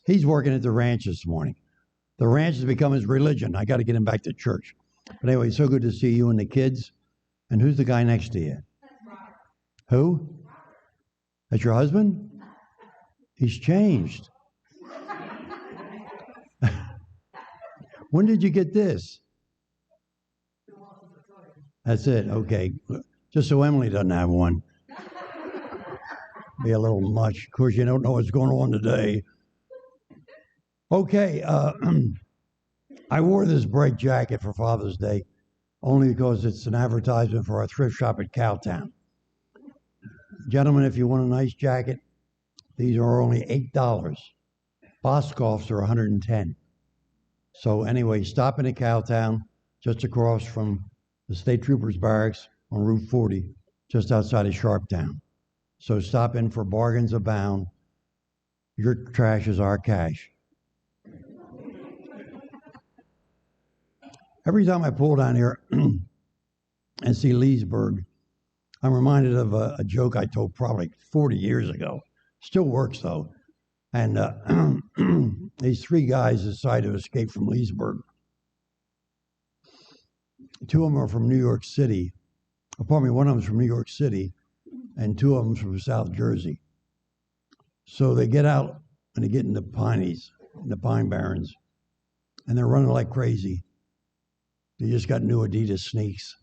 He's working at the ranch this morning. The ranch has become his religion. I got to get him back to church. But anyway, so good to see you and the kids. And who's the guy next to you? Who? That's your husband? He's changed. When did you get this? That's it. Okay. Just so Emily doesn't have one. Be a little much. Of course, you don't know what's going on today. Okay. I wore this bright jacket for Father's Day only because it's an advertisement for our thrift shop at Cowtown. Gentlemen, if you want a nice jacket, these are only $8. Boscov's are $110. So anyway, stop in at Cowtown, just across from the State Troopers Barracks on Route 40, just outside of Sharptown. So stop in for bargains abound. Your trash is our cash. Every time I pull down here and see Leesburg, I'm reminded of a joke I told probably 40 years ago. Still works, though. And these three guys decide to escape from Leesburg. Two of them are from New York City. Pardon me, one of them's from New York City, and two of them's from South Jersey. So they get out and they get in the Pineys, in the Pine Barrens, and they're running like crazy. They just got new Adidas sneaks,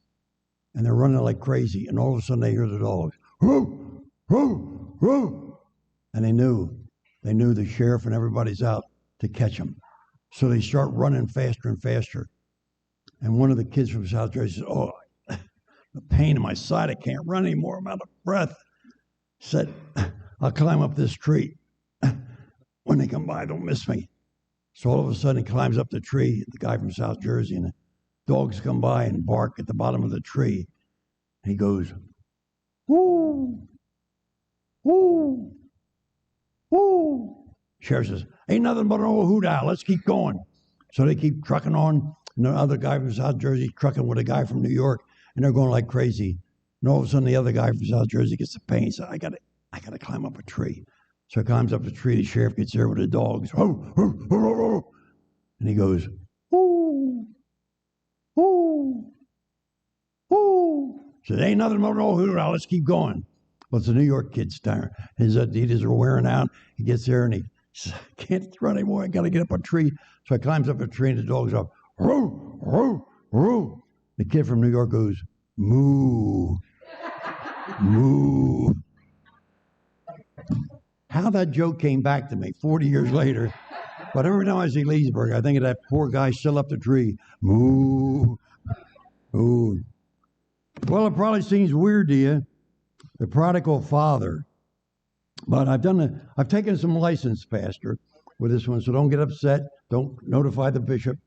and they're running like crazy. And all of a sudden, they hear the dogs, "Whoo, whoo, whoo!" And they knew the sheriff and everybody's out to catch them. So they start running faster and faster. And one of the kids from South Jersey says, "Oh, the pain in my side! I can't run anymore. I'm out of breath." Said, "I'll climb up this tree. When they come by, don't miss me." So all of a sudden, he climbs up the tree. The guy from South Jersey, and dogs come by and bark at the bottom of the tree. And he goes, "Woo, woo, woo." Sheriff says, "Ain't nothing but an old hoot owl. Let's keep going." So they keep trucking on. And the other guy from South Jersey trucking with a guy from New York, and they're going like crazy. And all of a sudden, the other guy from South Jersey gets the pain. He said, I gotta climb up a tree." So he climbs up the tree. The sheriff gets there with the dogs. And he goes, "Woo, woo, woo." Says, "Ain't nothing but an old hoot owl. Let's keep going." Well, it's a New York kid's time. His Adidas are wearing out. He gets there and he says, "I can't run anymore. I got to get up a tree." So he climbs up a tree and the dog's up. "Roo, roo, roo." The kid from New York goes, "Moo, moo." How that joke came back to me 40 years later. But every time I see Leesburg, I think of that poor guy still up the tree. Moo, moo. Well, it probably seems weird to you, the prodigal father. But I've taken some license, Pastor, with this one, so don't get upset. Don't notify the bishop.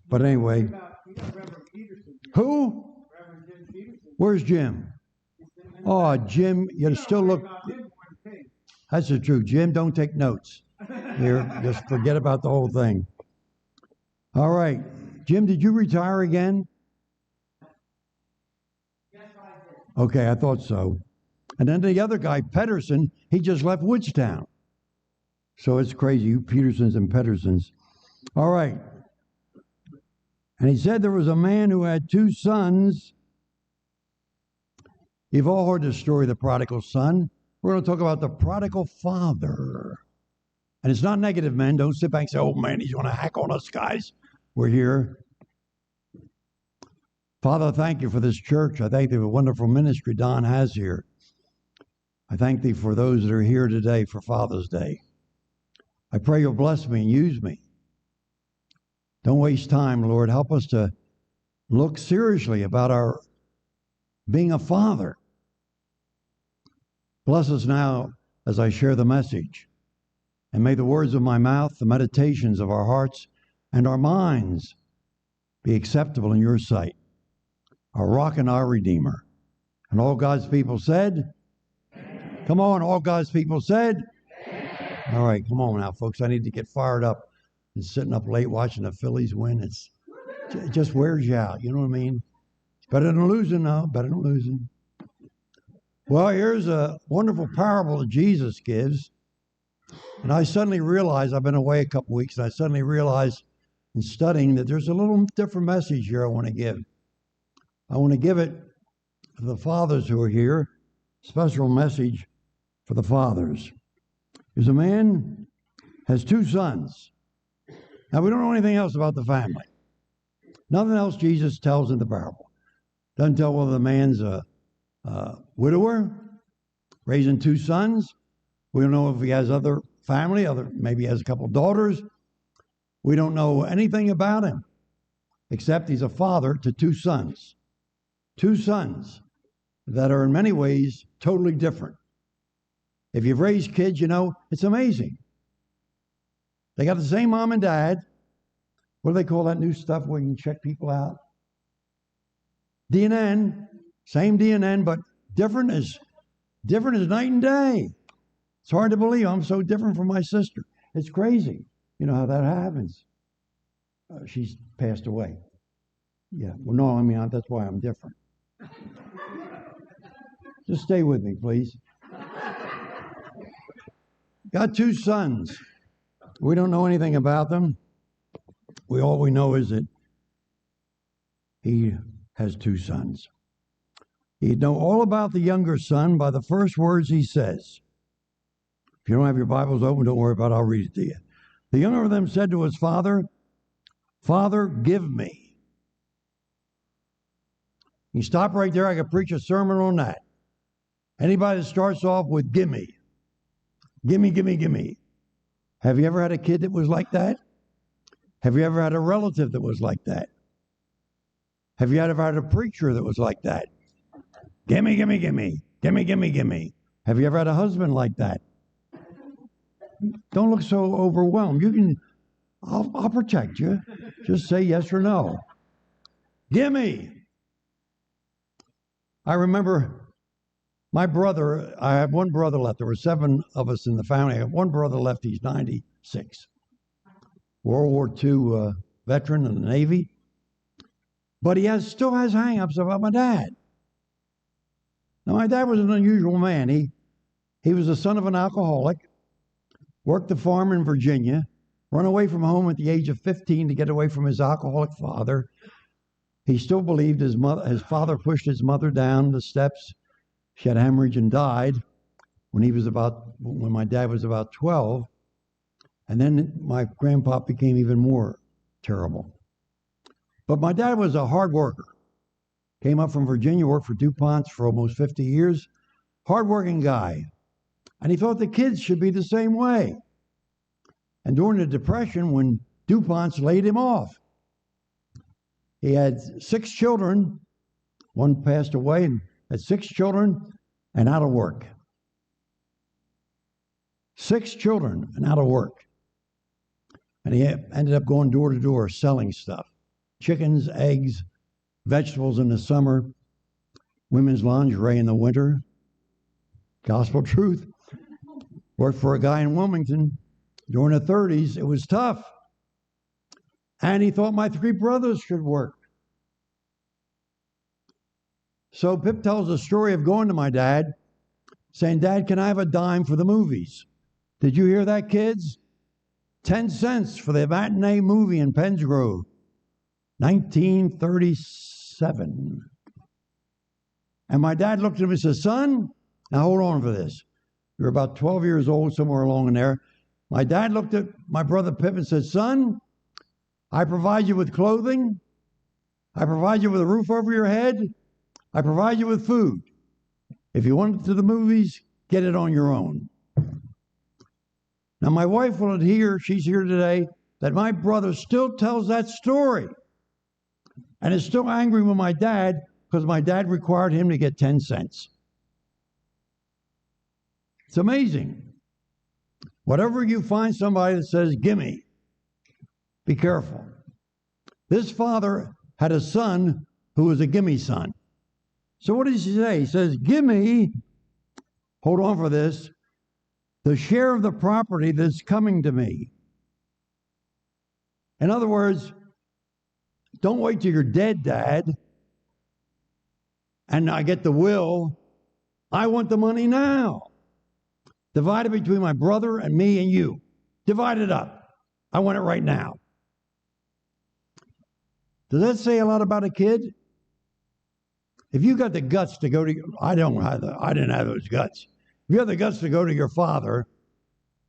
But anyway. Who? Where's Jim? Oh, Jim, you still look. That's the truth. Jim, don't take notes. Here, just forget about the whole thing. All right. Jim, did you retire again? Yes, I did. Okay, I thought so. And then the other guy, Pedersen, he just left Woodstown. So it's crazy, you Petersons and Pedersens. All right. And he said there was a man who had two sons. You've all heard the story of the prodigal son. We're going to talk about the prodigal father. And it's not negative, men. Don't sit back and say, "Oh, man, he's going to hack on us, guys." We're here. Father, thank you for this church. I thank you for the wonderful ministry Don has here. I thank thee for those that are here today for Father's Day. I pray you'll bless me and use me. Don't waste time, Lord. Help us to look seriously about our being a father. Bless us now as I share the message. And may the words of my mouth, the meditations of our hearts and our minds be acceptable in your sight, our rock and our redeemer. And all God's people said, "Amen." Come on, all God's people said, "Amen." All right, come on now, folks. I need to get fired up. And sitting up late watching the Phillies win, it just wears you out. You know what I mean? It's better than losing, though. Better than losing. Well, here's a wonderful parable that Jesus gives. And I suddenly realized, I've been away a couple weeks, and I suddenly realized in studying that there's a little different message here I want to give. I want to give it for the fathers who are here, special message for the fathers. There's a man has 2 sons. Now, we don't know anything else about the family. Nothing else Jesus tells in the parable. Doesn't tell whether the man's a widower, raising 2 sons. We don't know if he has other family, maybe he has a couple daughters. We don't know anything about him, except he's a father to 2 sons. 2 sons that are in many ways totally different. If you've raised kids, you know, it's amazing. They got the same mom and dad. What do they call that new stuff where you can check people out? DNN, same DNN, but different as night and day. It's hard to believe I'm so different from my sister. It's crazy. You know how that happens. She's passed away. Yeah, well, no, I mean, that's why I'm different. Just stay with me, please. Got 2 sons. We don't know anything about them. All we know is that he has 2 sons. You know all about the younger son by the first words he says. If you don't have your Bibles open, don't worry about it. I'll read it to you. The younger of them said to his father, "Father, give me." You stop right there. I could preach a sermon on that. Anybody that starts off with gimme, gimme, gimme, gimme. Have you ever had a kid that was like that? Have you ever had a relative that was like that? Have you ever had a preacher that was like that? Gimme, gimme, gimme, gimme, gimme, gimme. Have you ever had a husband like that? Don't look so overwhelmed. I'll protect you. Just say yes or no. Gimme. I remember my brother, I have 1 brother left. There were 7 of us in the family. I have 1 brother left. He's 96. World War II veteran in the Navy. But he still has hang-ups about my dad. Now, my dad was an unusual man. He was the son of an alcoholic, worked the farm in Virginia, run away from home at the age of 15 to get away from his alcoholic father. He still believed his father pushed his mother down the steps. She had a hemorrhage and died when my dad was about 12. And then my grandpa became even more terrible. But my dad was a hard worker. Came up from Virginia, worked for DuPont's for almost 50 years. Hardworking guy. And he thought the kids should be the same way. And during the Depression, when DuPont's laid him off, he had 6 children. 1 passed away, and had 6 children and out of work. 6 children and out of work. And he ended up going door to door selling stuff. Chickens, eggs, vegetables in the summer, women's lingerie in the winter. Gospel truth. Worked for a guy in Wilmington during the 30s. It was tough. And he thought my 3 brothers should work. So Pip tells the story of going to my dad, saying, "Dad, can I have a dime for the movies?" Did you hear that, kids? 10 cents for the matinee movie in Penns Grove, 1937. And my dad looked at him and said, "Son," now hold on for this. You're about 12 years old, somewhere along in there. My dad looked at my brother Pip and said, "Son, I provide you with clothing. I provide you with a roof over your head. I provide you with food. If you want to the movies, get it on your own." Now, my wife will adhere, she's here today, that my brother still tells that story and is still angry with my dad because my dad required him to get 10 cents. It's amazing. Whatever you find somebody that says, "Gimme," be careful. This father had a son who was a gimme son. So what does he say? He says, "Gimme," hold on for this, "the share of the property that's coming to me." In other words, don't wait till you're dead, Dad, and I get the will. I want the money now. Divide it between my brother and me and you. Divide it up. I want it right now. Does that say a lot about a kid? If you got the guts to go to, I didn't have those guts. If you have the guts to go to your father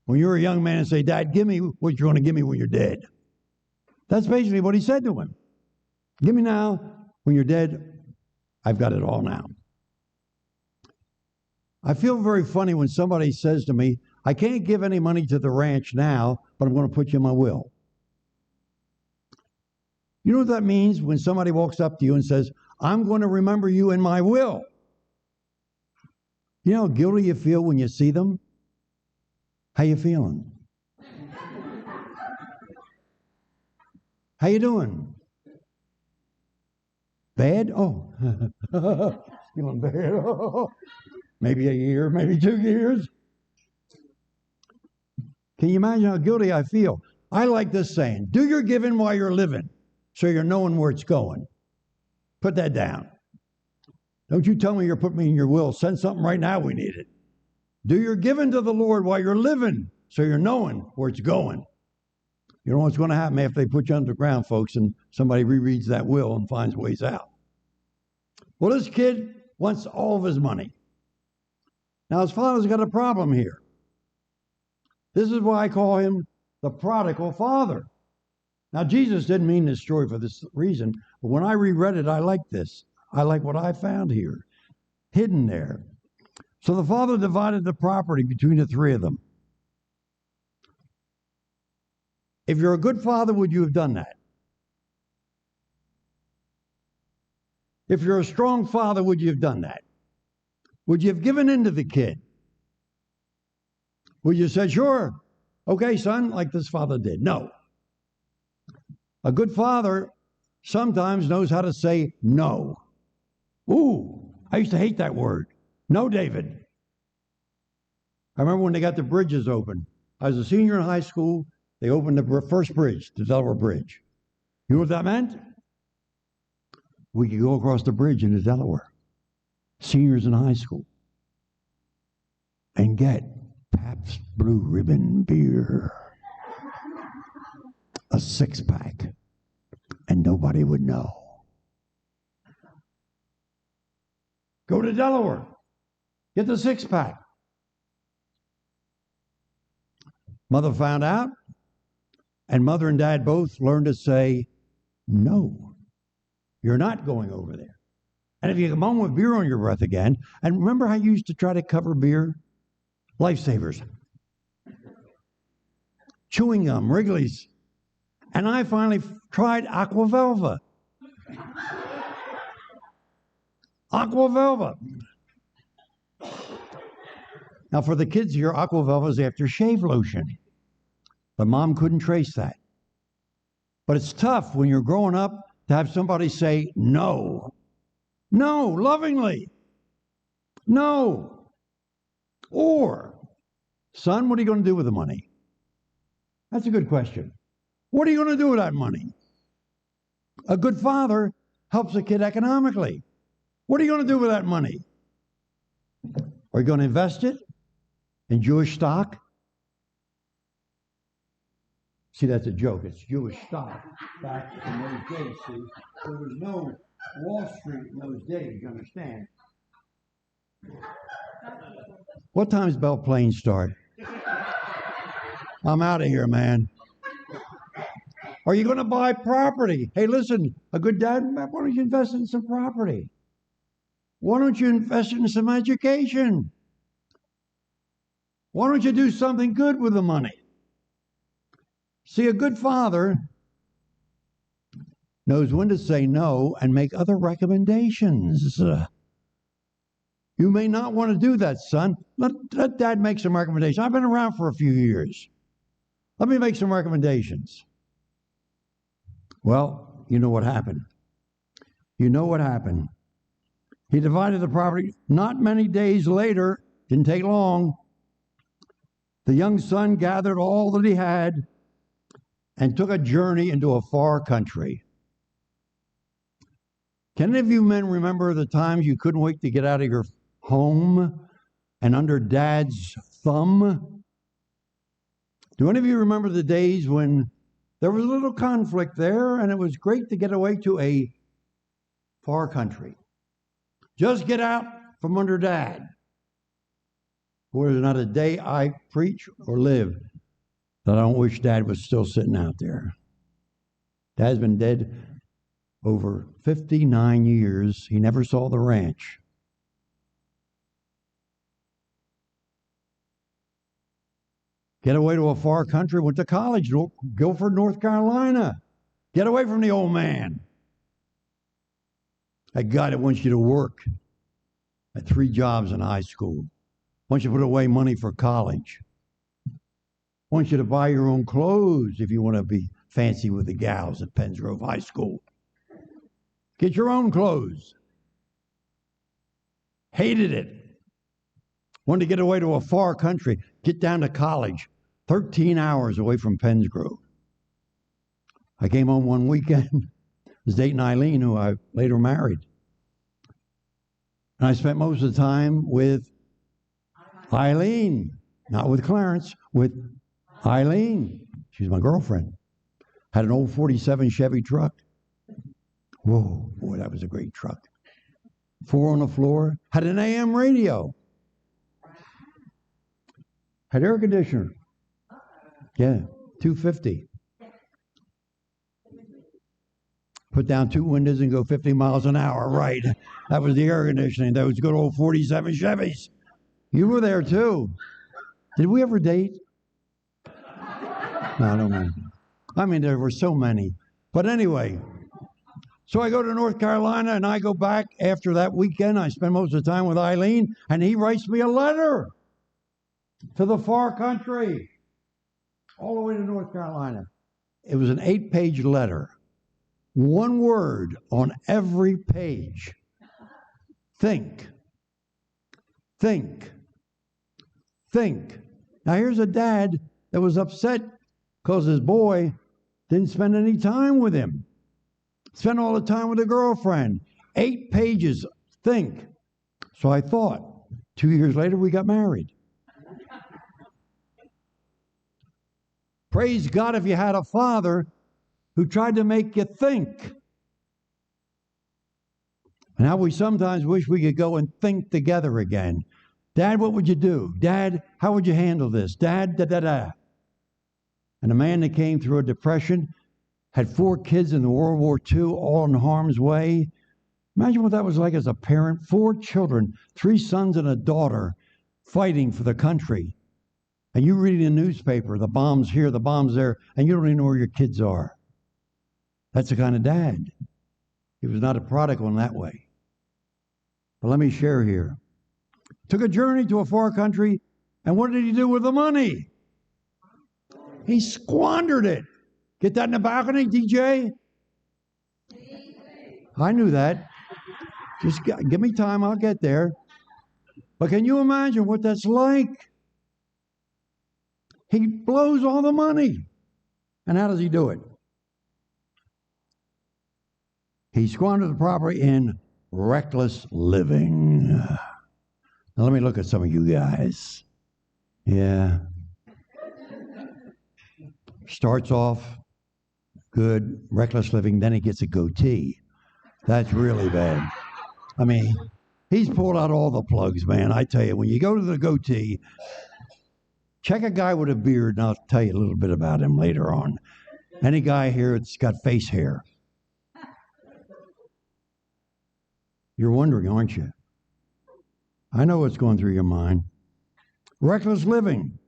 when you're a young man and say, Dad, give me what you're going to give me when you're dead. That's basically what he said to him. Give me now. When you're dead, I've got it all now. I feel very funny when somebody says to me, I can't give any money to the ranch now, but I'm going to put you in my will. You know what that means when somebody walks up to you and says, I'm going to remember you in my will? You know how guilty you feel when you see them? How you feeling? How you doing? Bad? Oh, feeling bad. Maybe a year, maybe 2 years. Can you imagine how guilty I feel? I like this saying, do your giving while you're living, so you're knowing where it's going. Put that down. Don't you tell me you're putting me in your will. Send something right now, we need it. Do your giving to the Lord while you're living, so you're knowing where it's going. You know what's going to happen after they put you underground, folks, and somebody rereads that will and finds ways out. Well, this kid wants all of his money. Now, his father's got a problem here. This is why I call him the Prodigal Father. Now, Jesus didn't mean this story for this reason, but when I reread it, I like this. I like what I found here, hidden there. So the father divided the property between the three of them. If you're a good father, would you have done that? If you're a strong father, would you have done that? Would you have given in to the kid? Would you have said, sure, okay, son, like this father did? No. A good father sometimes knows how to say no. Ooh, I used to hate that word. No, David. I remember when they got the bridges open. I was a senior in high school. They opened the first bridge, the Delaware Bridge. You know what that meant? We could go across the bridge into Delaware, seniors in high school, and get Pabst Blue Ribbon beer, a 6-pack, and nobody would know. Go to Delaware, get the 6-pack. Mother found out, and Mother and Dad both learned to say, no, you're not going over there. And if you come home with beer on your breath again, and remember how you used to try to cover beer? Lifesavers, chewing gum, Wrigley's. And I finally tried Aqua Velva. Aqua Velva. Now for the kids here, Aqua Velva is aftershave lotion. But Mom couldn't trace that. But it's tough when you're growing up to have somebody say no. No, lovingly. No. Or, son, what are you going to do with the money? That's a good question. What are you going to do with that money? A good father helps a kid economically. What are you going to do with that money? Are you going to invest it in Jewish stock? See, that's a joke. It's Jewish stock back in those days, see. There was no Wall Street in those days, you understand? What time's Bell Plain start? I'm out of here, man. Are you going to buy property? Hey, listen, a good dad, why don't you invest in some property? Why don't you invest in some education? Why don't you do something good with the money? See, a good father knows when to say no and make other recommendations. You may not want to do that, son. Let Dad make some recommendations. I've been around for a few years. Let me make some recommendations. Well, you know what happened. You know what happened. He divided the property. Not many days later, didn't take long, the young son gathered all that he had and took a journey into a far country. Can any of you men remember the times you couldn't wait to get out of your home and under Dad's thumb. Do any of you remember the days when there was a little conflict there and it was great to get away to a far country? Just get out from under Dad. For there's not a day I preach or live that I don't wish Dad was still sitting out there. Dad's been dead over 59 years. He never saw the ranch. Get away to a far country, went to college, Guilford, North Carolina. Get away from the old man. That guy that wants you to work at 3 jobs in high school. Wants you to put away money for college. Wants you to buy your own clothes if you want to be fancy with the gals at Penns Grove High School. Get your own clothes. Hated it. Wanted to get away to a far country. Get down to college. 13 hours away from Penns Grove. I came home one weekend. I was dating Eileen, who I later married. And I spent most of the time with Eileen. Not with Clarence, with Eileen. She's my girlfriend. Had an old 47 Chevy truck. Whoa, boy, that was a great truck. 4 on the floor. Had an AM radio. Had air conditioner. Yeah, 250. Put down 2 windows and go 50 miles an hour. Right. That was the air conditioning. Those good old 47 Chevys. You were there too. Did we ever date? No, I don't know. I mean, there were so many. But anyway, so I go to North Carolina and I go back after that weekend. I spend most of the time with Eileen and he writes me a letter to the far country, all the way to North Carolina. It was an 8-page letter. 1 word on every page. Think. Think. Think. Now here's a dad that was upset because his boy didn't spend any time with him. Spent all the time with a girlfriend. 8 pages. Think. So I thought. 2 years later, we got married. Praise God if you had a father who tried to make you think. And how we sometimes wish we could go and think together again. Dad, what would you do? Dad, how would you handle this? Dad, da-da-da. And a man that came through a depression, had 4 kids in the World War II, all in harm's way. Imagine what that was like as a parent. 4 children, 3 sons and a daughter, fighting for the country. And you reading the newspaper, the bombs here, the bombs there, and you don't even know where your kids are. That's the kind of dad. He was not a prodigal in that way. But let me share here. Took a journey to a far country, and what did he do with the money? He squandered it. Get that in the balcony, DJ? I knew that. Just give me time, I'll get there. But can you imagine what that's like? He blows all the money. And how does he do it? He squandered the property in reckless living. Now let me look at some of you guys. Yeah. Starts off good, reckless living, then he gets a goatee. That's really bad. I mean, he's pulled out all the plugs, man. I tell you, when you go to the goatee, check a guy with a beard, and I'll tell you a little bit about him later on. Any guy here that's got face hair. You're wondering, aren't you? I know what's going through your mind. Reckless living.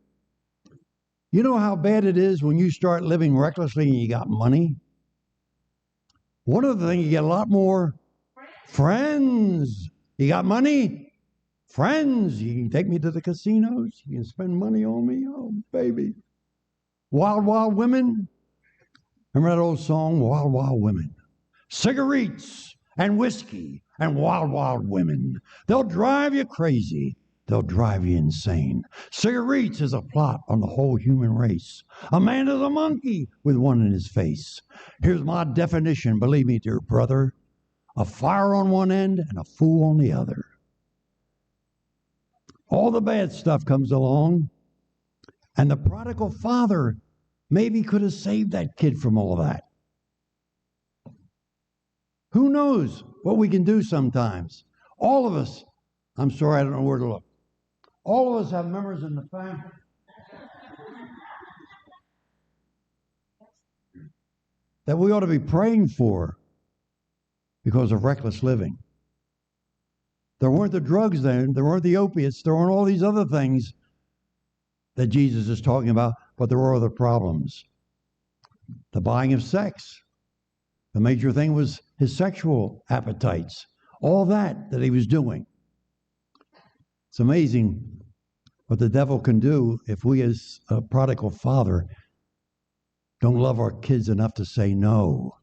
You know how bad it is when you start living recklessly and you got money? One of the things, you get a lot more friends. You got money? Friends. You can take me to the casinos. You can spend money on me. Oh, baby. Wild, wild women. Remember that old song, Wild, Wild Women? Cigarettes and whiskey and wild, wild women. They'll drive you crazy. They'll drive you insane. Cigarettes is a plot on the whole human race. A man is a monkey with one in his face. Here's my definition, believe me, dear brother. A fire on one end and a fool on the other. All the bad stuff comes along. And the prodigal father maybe could have saved that kid from all that. Who knows what we can do sometimes? All of us, I'm sorry, I don't know where to look. All of us have members in the family that we ought to be praying for because of reckless living. There weren't the drugs then, there weren't the opiates, there weren't all these other things that Jesus is talking about, but there were other problems. The buying of sex. The major thing was his sexual appetites. All that he was doing. It's amazing what the devil can do if we as a prodigal father don't love our kids enough to say no.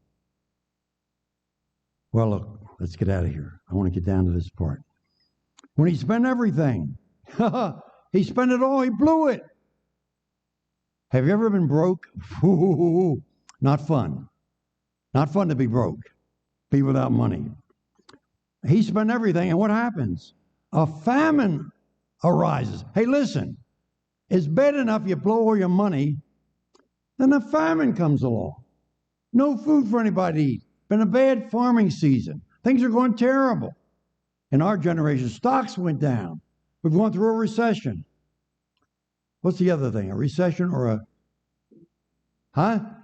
Well, look, let's get out of here. I want to get down to this part. When he spent everything, he spent it all, he blew it. Have you ever been broke? Not fun. Not fun to be broke, be without money. He spent everything, and what happens? A famine arises. Hey, listen, it's bad enough you blow all your money, then a famine comes along. No food for anybody to eat. Been a bad farming season. Things are going terrible. In our generation, stocks went down. We've gone through a recession. What's the other thing? A recession or a,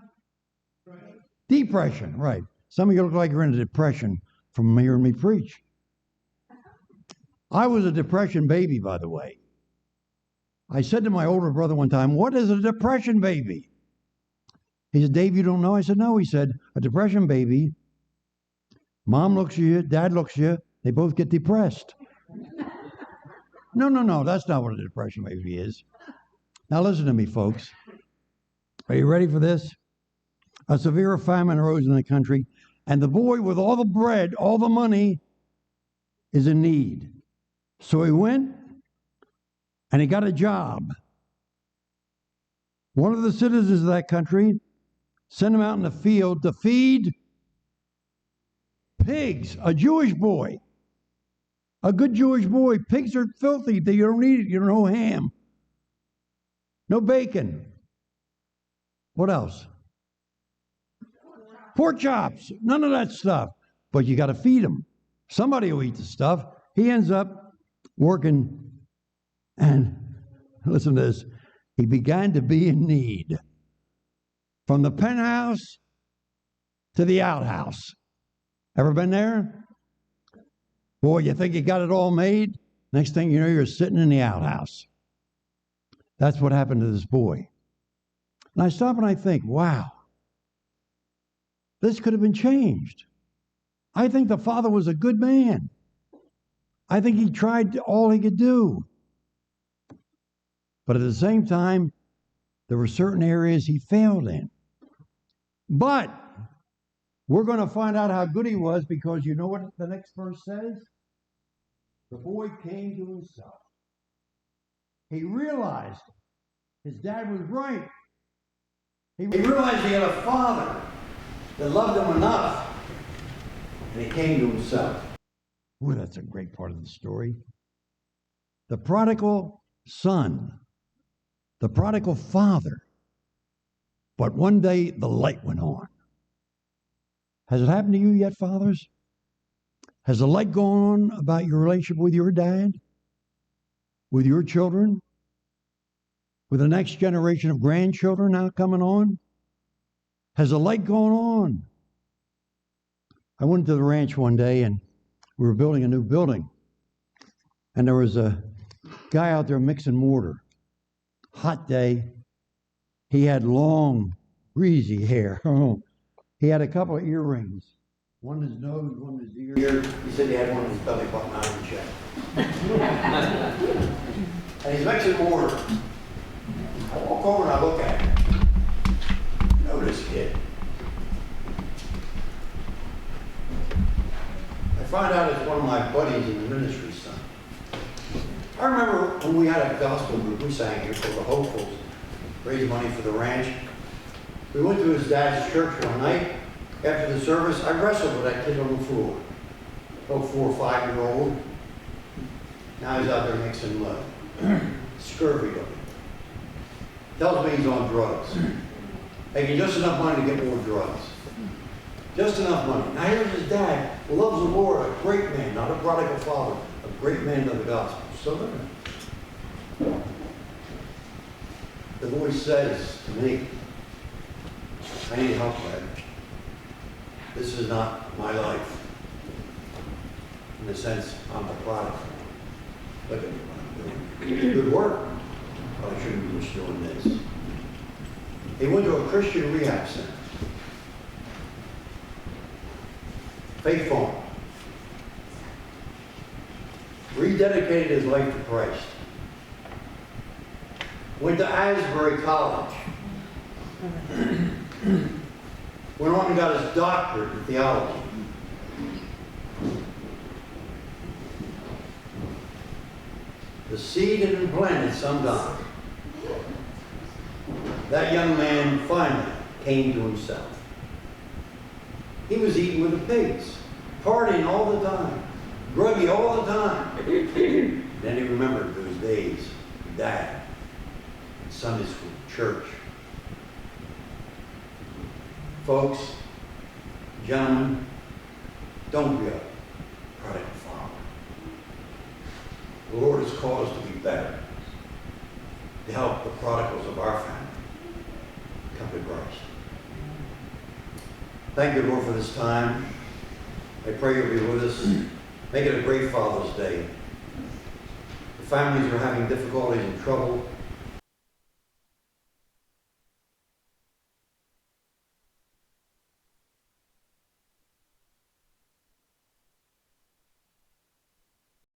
Depression, right. Some of you look like you're in a depression from hearing me preach. I was a depression baby, by the way. I said to my older brother one time, "What is a depression baby?" He said, "Dave, you don't know?" I said, "No." He said, "A depression baby, mom looks at you, dad looks at you, they both get depressed." No, that's not what a depression baby is. Now listen to me, folks. Are you ready for this? A severe famine arose in the country, and the boy with all the bread, all the money, is in need. So he went, and he got a job. One of the citizens of that country sent him out in the field to feed pigs, a Jewish boy. A good Jewish boy. Pigs are filthy. You don't eat it. You don't know ham. No bacon. What else? Pork chops. None of that stuff. But you got to feed them. Somebody will eat the stuff. He ends up working, and listen to this. He began to be in need. From the penthouse to the outhouse. Ever been there? Boy, you think you got it all made? Next thing you know, you're sitting in the outhouse. That's what happened to this boy. And I stop and I think, wow, this could have been changed. I think the father was a good man. I think he tried all he could do. But at the same time, there were certain areas he failed in. But we're going to find out how good he was, because you know what the next verse says? The boy came to himself. He realized his dad was right. He realized he had a father that loved him enough, and he came to himself. Ooh, that's a great part of the story. The prodigal son, the prodigal father. But one day the light went on. Has it happened to you yet, fathers? Has the light gone on about your relationship with your dad? With your children? With the next generation of grandchildren now coming on? Has the light gone on? I went to the ranch one day, and we were building a new building. And there was a guy out there mixing mortar. Hot day. He had long, greasy hair. He had a couple of earrings. One in his nose, one in his ear. He said he had one in his belly button iron check. And he's mixing mortar. I walk over and I look at him. Notice, kid. I find out it's one of my buddies in the ministry, son. I remember when we had a gospel group, we sang here called the Hopefuls, raised money for the ranch. We went to his dad's church one night. After the service, I wrestled with that kid on the floor. About 4 or 5-year-old. Now he's out there mixing mud. Scurvy looking. Tells me he's on drugs. Making just enough money to get more drugs. Just enough money. Now here's his dad, who loves the Lord, a great man, not a prodigal father, a great man of the gospel. So there. The voice says to me, I need help, Rev. This is not my life. In the sense, I'm the prodigal. Look at me, what I'm doing. Good work, but I shouldn't be just doing this. He went to a Christian rehab center. Faith Farm. Rededicated his life to Christ. Went to Asbury College. Went on and got his doctorate in theology. The seed had been planted sometime. That young man finally came to himself. He was eating with the pigs, partying all the time, groggy all the time. Then he remembered those days, Dad, Sunday school, church. Folks, gentlemen, don't be a prodigal father. The Lord has called us to be better, to help the prodigals of our family come to Christ. Thank you, Lord, for this time. I pray you'll be with us. Make it a great Father's Day. The families are having difficulties and trouble.